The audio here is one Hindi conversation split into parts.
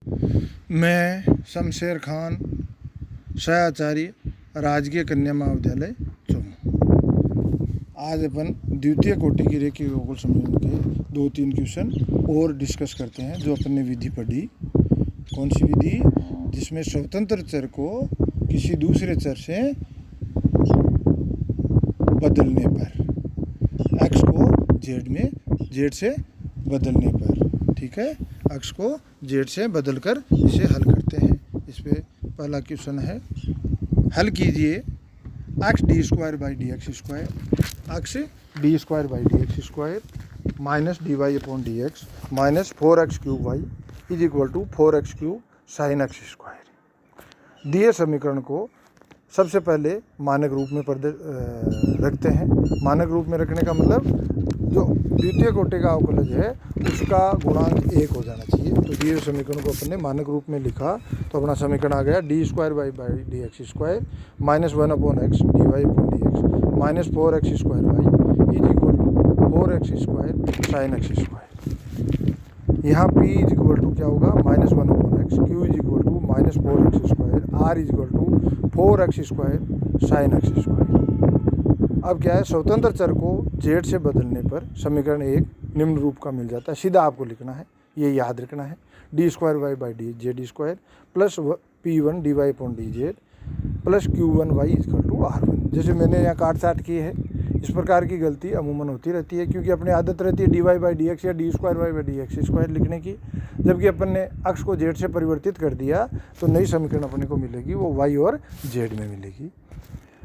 मैं शमशेर खान, सहआचार्य, राजकीय कन्या महाविद्यालय चौमू। आज अपन द्वितीय कोटि की रेखीय खगोल समीकरण के 2-3 क्वेश्चन और डिस्कस करते हैं। जो अपन ने विधि पढ़ी, कौन सी विधि? जिसमें स्वतंत्र चर को किसी दूसरे चर से बदलने पर, x को z से बदलने पर, ठीक है, x को z से बदलकर इसे हल करते हैं। इस पे पहला क्वेश्चन है, हल कीजिए x d² dx² minus dy/dx minus 4x³ y is equal to 4x³ sin x²। दिए समीकरण को सबसे पहले मानक रूप में रखते हैं। मानक रूप में रखने का मतलब जो द्वितीय कोटि का अवकलज है उसका गुणांक 1 हो जाना चाहिए। तो दिए समीकरण को अपन ने मानक रूप में लिखा तो अपना समीकरण आ गया d² minus 1/x dy/dx minus 4x² y is equal to 4x² sin x²। यहाँ p इज इक्वल टू क्या होगा? Minus 1/x, q is equal to minus 4x², r is equal to 4x² sin x²। अब क्या है, स्वतंत्र चर को z से बदलने पर समीकरण एक निम्न रूप का मिल जाता है। सीधा आपको लिखना है, ये याद रखना है, d²y/dz² plus p1 dy/dz plus q1 y equal to r1। जैसे मैंने यहाँ काट छाट की है, इस प्रकार की गलती अमूमन होती रहती है क्योंकि अपनी आदत रहती है dy/dx या d²y/dx² लिखने की। जबकि अपन ने अक्ष को z से परिवर्तित कर दिया तो नई समीकरण अपने को मिलेगी, वो y और z में मिलेगी।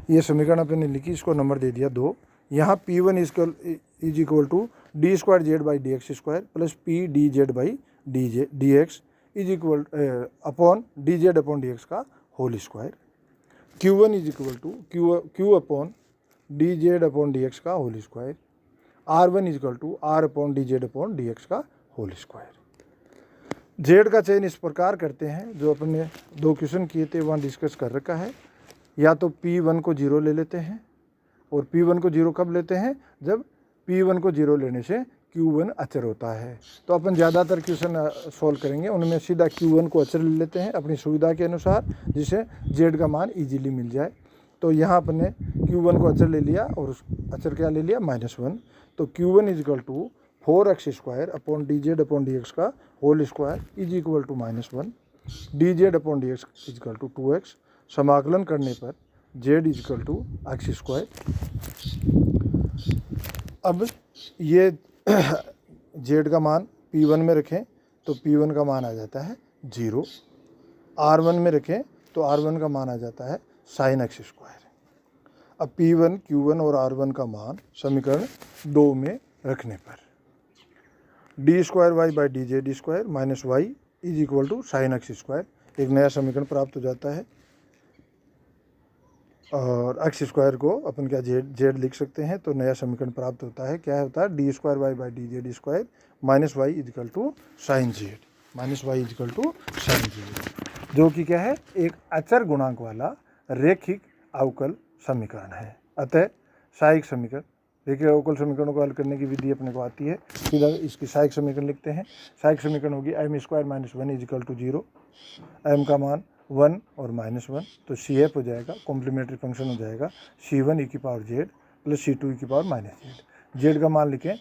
ये समीकरण अपन ने लिखी, इसको नंबर दे दिया 2। यहाँ p1 is equal to d²z/dx² plus p dz/dx is equal upon dz/dx का whole square. q1 is equal to q upon dz/dx का whole square. r1 is equal to r upon dz/dx का होल स्क्वायर। z का चयन इस प्रकार करते हैं, जो अपन ने 2 क्वेश्चन किए थे वहाँ डिस्कस कर रखा है। या तो p1 को 0 ले लेते हैं, और p1 को 0 कब लेते हैं? जब p1 को 0 लेने से q1 अचर होता है। तो अपन ज़्यादातर क्वेश्चन सॉल्व करेंगे उनमें सीधा q1 को अचर ले लेते हैं अपनी सुविधा के अनुसार, जिससे z का मान इजीली मिल जाए। तो यहाँ अपन ने q1 को अचर ले लिया और उस अचर क्या ले लिया? -1। तो q1 is equal to 4x² upon dz/dx का whole square is equal to -1, dz/dx is equal to 2x। समाकलन करने पर z is equal to x²। अब ये z का मान p1 में रखें तो p1 का मान आ जाता है 0, r1 में रखें तो r1 का मान आ जाता है sin x²। अब p1, q1 और r1 का मान समीकरण 2 में रखने पर d²y/dz² minus y is equal to sin x², एक नया समीकरण प्राप्त हो जाता है। और x² को अपन क्या z लिख सकते हैं, तो नया समीकरण प्राप्त होता है। क्या होता है? d²y/dz² minus y is equal to sin z, minus y is equal to sin z, जो कि क्या है? एक अचर गुणांक वाला रेखिक अवकल समीकरण है। अतः सहायक समीकरण, रेखिक अवकल समीकरणों को हल करने की विधि अपने को आती है। सीधा इसकी सहायक समीकरण लिखते हैं। सहायक समीकरण होगी m² - 1 is equal to 0, m का मान 1 और -1, तो CF हो जाएगा, कॉम्प्लीमेंट्री फंक्शन हो जाएगा C1 e की power z plus C2 e की पावर -z। z का मान लिखें,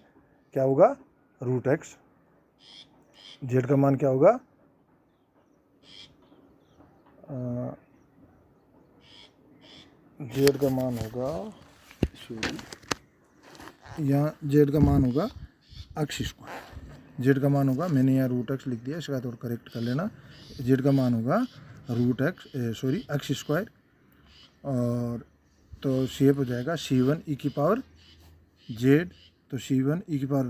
क्या होगा? √x। z का मान क्या होगा? z का मान होगा, यहाँ z का मान होगा x²। z का मान होगा, मैंने यहाँ √x लिख दिया, इसका थोड़ा करेक्ट कर लेना। z का मान होगा x², और तो CF हो जाएगा C1 e की पावर z, तो C1 e की पावर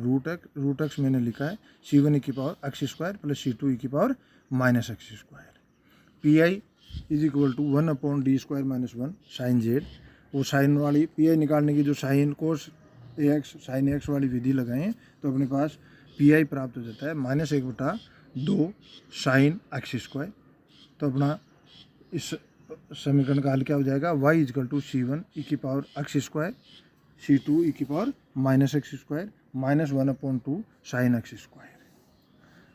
√x मैंने लिखा है, C1 e की power x² plus C2 e की power -x²। PI is equal to 1 upon d² - 1 sin z। वो साइन वाली PI निकालने की जो sine cos AX sin x वाली विधि लगाएं तो अपने पास PI प्राप्त हो जाता है -1/2 sin x²। तो अपना इस समीकरण का हल क्या हो जाएगा? y is equal to C1 e की पावर x², C2 e की पावर -x² -1/2 sin x²,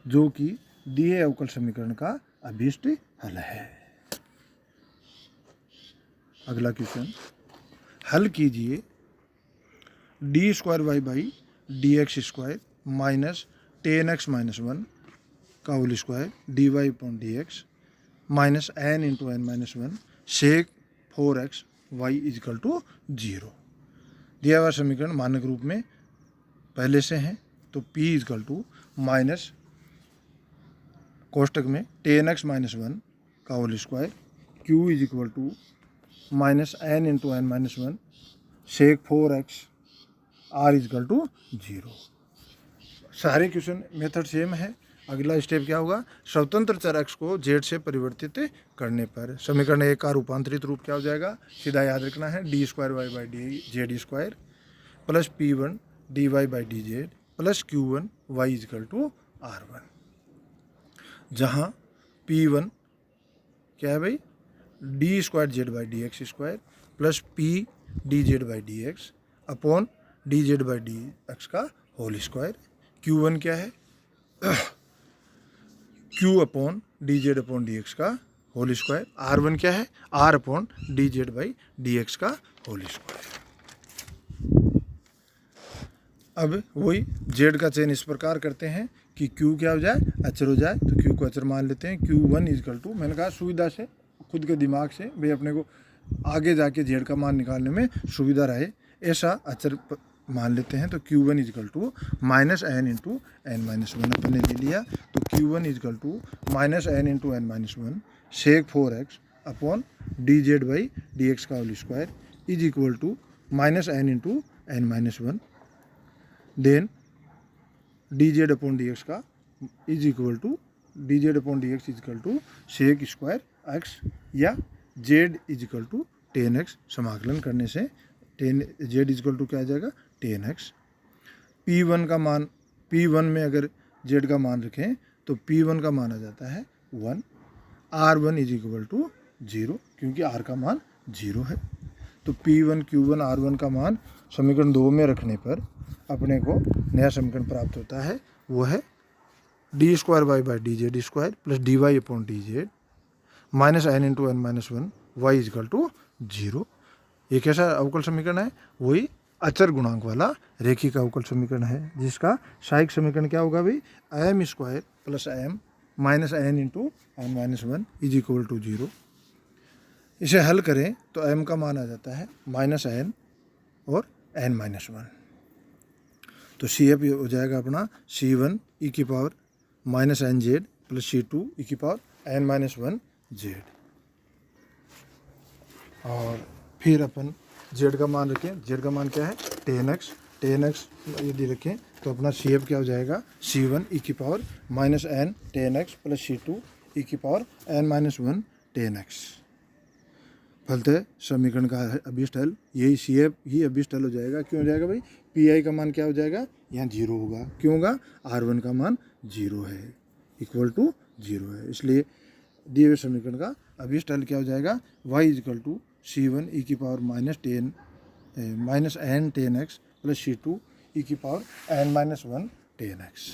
जो कि दिए अवकल समीकरण का अभीष्ट हल है। अगला क्वेश्चन, हल कीजिए D square Y by D x square minus 10x minus 1 का whole square D Y upon D X minus N into N minus 1 sec 4x Y is equal to 0। दिया हुआ समीकरण मानक रूप में पहले से हैं, तो p इजकल टू माइनस कोष्टक में 10x माइनस 1 का whole square q is equal to minus N into N minus 1 sec 4x r is equal to 0। सारे क्वेश्चन मेथड सेम है। अगला स्टेप क्या होगा, स्वतंत्र चर x को z से परिवर्तित करने पर समीकरण एक का रूपांतरित रूप क्या हो जाएगा, सीधा याद रखना है, D square Y by D Z square plus P one D Y by D Z plus Q one Y is equal to R one, जहाँ पी वन क्या है भाई, D square Z by D x square plus P D Z by D x upon D Z by D x का होल स्क्वायर, क्यू वन क्या है, Q upon D Z upon D x का होल स्क्वायर, आर वन क्या है, R upon D Z by D x का होल स्क्वायर। अब वही जेड का चयन इस प्रकार करते हैं कि क्यू क्या हो जाए, अचर हो जाए, तो क्यू को अचर मान लेते हैं। क्यू वन इजकल टू, मैंने कहा सुविधा से, खुद के दिमाग से भाई अपने को आगे जाके जेड का मान निकालने में सुविधा रहे, ऐसा अचर मान लेते हैं। तो Q one is equal to minus N into N minus one अपने ले लिया, तो Q one is equal to minus N into N minus one sec 4x upon D Z by D x का whole square is equal to minus N into N minus one, then d Z upon D x का is equal to D Z upon D x is equal to sec square x या जेड इजकल टू 10x, समाकलन करने से 10 जेड इजकल टू क्या आ जाएगा 10x। P1 का मान, P1 में अगर जेड का मान रखें तो P1 का मान आ जाता है 1, R1 इज इक्वल टू 0 क्योंकि R का मान 0 है। तो P1 Q1 R1 का मान समीकरण 2 में रखने पर अपने को नया समीकरण प्राप्त होता है, वो है D square Y by D Z square plus D Y upon D Z minus N into N minus one Y is equal to 0। ये कैसा अवकल समीकरण है, वही अचर गुणांक वाला रेखिक अवकल समीकरण है, जिसका सहायक समीकरण क्या होगा भाई, M square plus M minus N into N minus one is equal to 0। इसे हल करें तो एम का मान आ जाता है माइनस एन और एन माइनस वन, तो सी एफ हो जाएगा अपना C1 ई की power minus N Z plus C2 E की power N minus one Z. और फिर अपन जेड का मान रखें, जेड का मान क्या है 10x यदि रखें तो अपना CF क्या हो जाएगा C1 ई की power minus N 10x plus C2 E की power N minus one 10x। फलतः समीकरण का अभिष्ट हल यही CF ही अभिष्ट हल हो जाएगा। क्यों हो जाएगा भाई, PI का मान क्या हो जाएगा, यहाँ 0 होगा, क्यों होगा, R1 का मान 0 है, इक्वल टू 0 है, इसलिए दिए हुए समीकरण का अभिष्ट हल क्या हो जाएगा, y is equal to C1 E की power minus N 10x plus C2 E की power N minus one 10x।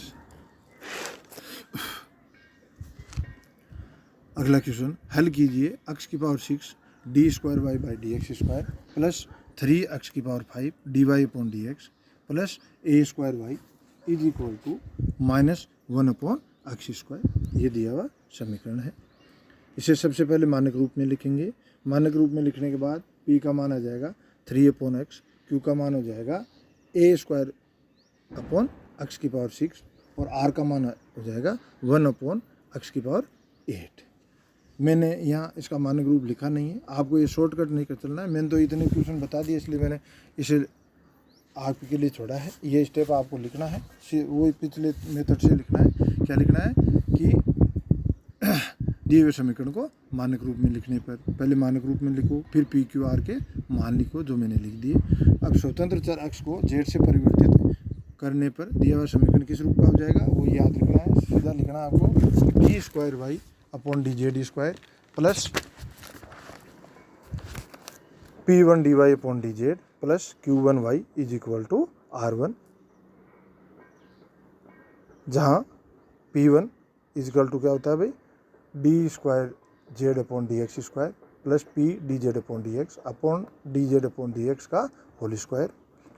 अगला क्वेश्चन, हल कीजिए x की power 6 D square Y by D x square plus 3x की power 5 D Y upon D X plus A square Y is equal to minus 1 upon x square. ये दिया हुआ समीकरण है। इसे सबसे पहले मानक रूप में लिखेंगे। मानक रूप में लिखने के बाद p का मान आ जाएगा 3 अपॉन एक्स, q का मान हो जाएगा ए स्क्वायर अपॉन एक्स की पावर 6 और r का मान हो जाएगा 1 अपॉन एक्स की पावर 8। मैंने यहाँ इसका मानक रूप लिखा नहीं है, आपको ये शॉर्टकट नहीं कर चलना है, मैंने तो इतने क्वेश्चन बता दिए इसलिए मैंने इसे आपके लिए छोड़ा है। ये स्टेप आपको लिखना है, वो पिछले मेथड से लिखना है। क्या लिखना है कि दिए हुए समीकरण को मानक रूप में लिखने पर पहले मानक रूप में लिखो, फिर पी क्यू आर के मान लिखो जो मैंने लिख दिए। अब स्वतंत्र चर x को z से परिवर्तित करने पर दिया हुआ समीकरण किस रूप का हो जाएगा, वो याद रखना है। सीधा लिखना है आपको d square y upon D Z square plus P1 dy upon D Z plus Q1 y is equal to R1, जहाँ P1 इजकल टू क्या होता है भाई, D square z upon D x square plus P D Z upon D x upon D Z upon D x का whole square.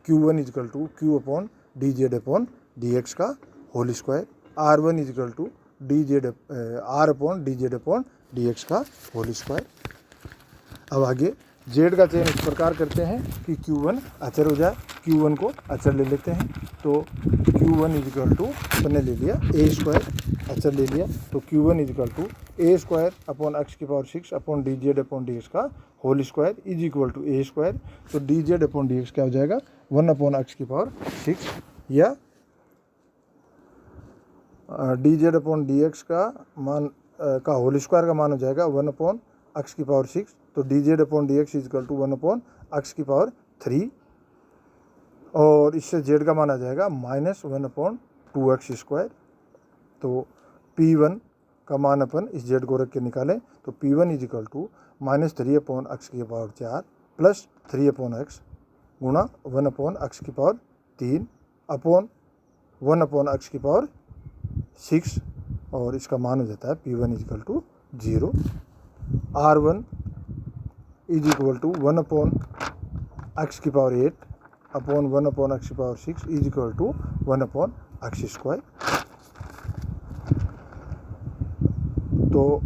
Q1 is equal to q upon D Z upon D x का whole square. R1 is equal to D Z R upon D Z upon D x का होल स्क्वायर। अब आगे जेड का चयन इस प्रकार करते हैं कि Q1 अचर हो जाए। Q1 को अचर ले लेते हैं, तो Q1 इजकल टू अपने ले लिया ए स्क्वायर, अचर ले लिया, तो Q1 is equal to a square upon x की power 6 upon D Z upon D x का whole square is equal to a square. तो D Z upon D x क्या हो जाएगा, 1 अपॉन एक्स की पावर 6, या D Z upon D x का मान का होल स्क्वायर का मान हो जाएगा 1 अपॉन एक्स की पावर 6। तो D Z upon D x is equal to 1 upon x की पावर 3, और इससे जेड का मान आ जाएगा -1 अपॉन 2x स्क्वायर। तो P1 का मान अपन इस जेड को रख के निकालें, तो P1 is equal to -3 upon x की पावर 4 प्लस 3 अपॉन एक्स गुणा 1 अपॉन एक्स की पावर 3 अपॉन 1 अपॉन एक्स की पावर 6, और इसका मान हो जाता है P1 is equal to 0। R1 is equal to 1 upon x की पावर 8 अपॉन 1 अपॉन एक्स की power 6 is equal to 1 upon x square. तो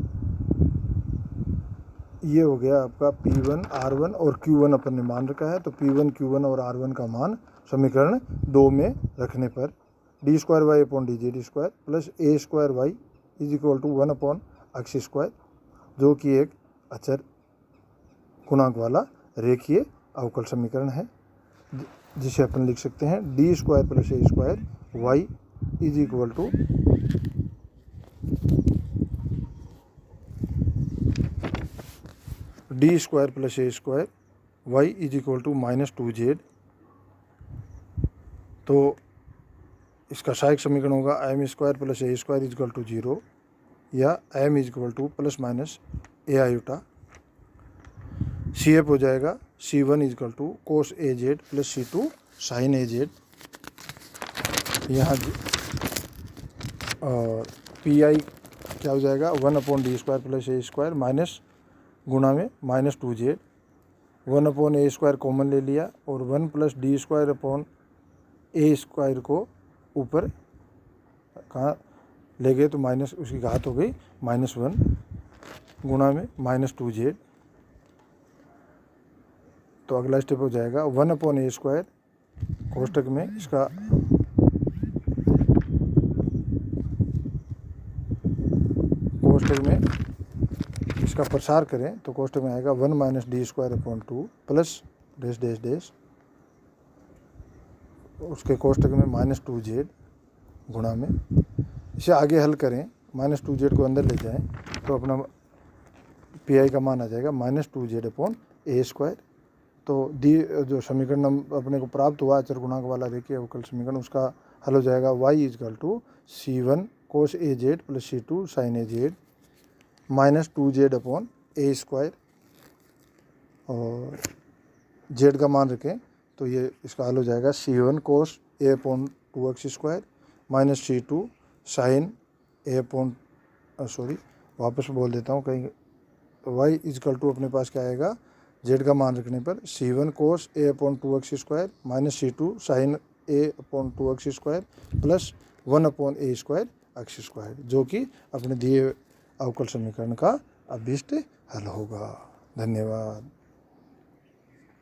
ये हो गया आपका P1 R1 और Q1 अपन ने मान रखा है। तो P1 Q1 और R1 का मान समीकरण 2 में रखने पर d square y upon D Z square plus A square Y is equal to 1 upon x square, जो कि एक अचर गुणांक वाला रेखीय अवकल समीकरण है, जिसे अपन लिख सकते हैं d square plus A square Y is equal to d square plus A square Y is equal to -2z। तो इसका सहायक समीकरण होगा m square plus A square is equal to 0, या m is equal to plus minus a iota. C F हो जाएगा C1 is equal to cos a z plus C2 sine a z. यहाँ और PI क्या हो जाएगा 1 अपॉन डी स्क्वायर प्लस ए स्क्वायर माइनस गुणा में -2z, 1 upon a square common ले लिया और 1 plus D square upon a square को ऊपर कहाँ ले गए तो माइनस उसकी घात हो गई -1 गुणा में -2z। तो अगला स्टेप हो जाएगा 1 अपॉन ए स्क्वायर कोष्टक में इसका प्रसार करें, तो कोष्टक में आएगा 1 minus D square upon 2 plus dash dash dash, उसके कोष्टक में -2z गुणा में। इसे आगे हल करें, -2z को अंदर ले जाएं, तो अपना PI का मान आ जाएगा -2z अपॉन ए स्क्वायर। तो जो समीकरण अपने को प्राप्त हुआ अचर गुणांक वाला रेखीय अवकल समीकरण, उसका हल हो जाएगा y is equal to C1 cos a z plus C2 sine a z -2z upon a square, और जेड का मान रखें तो ये इसका हल हो जाएगा C1 cos a upon 2x square minus C2 sine a upon वापस बोल देता हूँ कहीं, y इजकल टू अपने पास क्या आएगा, जेड का मान रखने पर C1 cos a upon 2x square minus C2 sine a upon 2x square plus 1 upon a square x square, जो कि अपने दिए अवकल समीकरण का अभीष्ट हल होगा। धन्यवाद।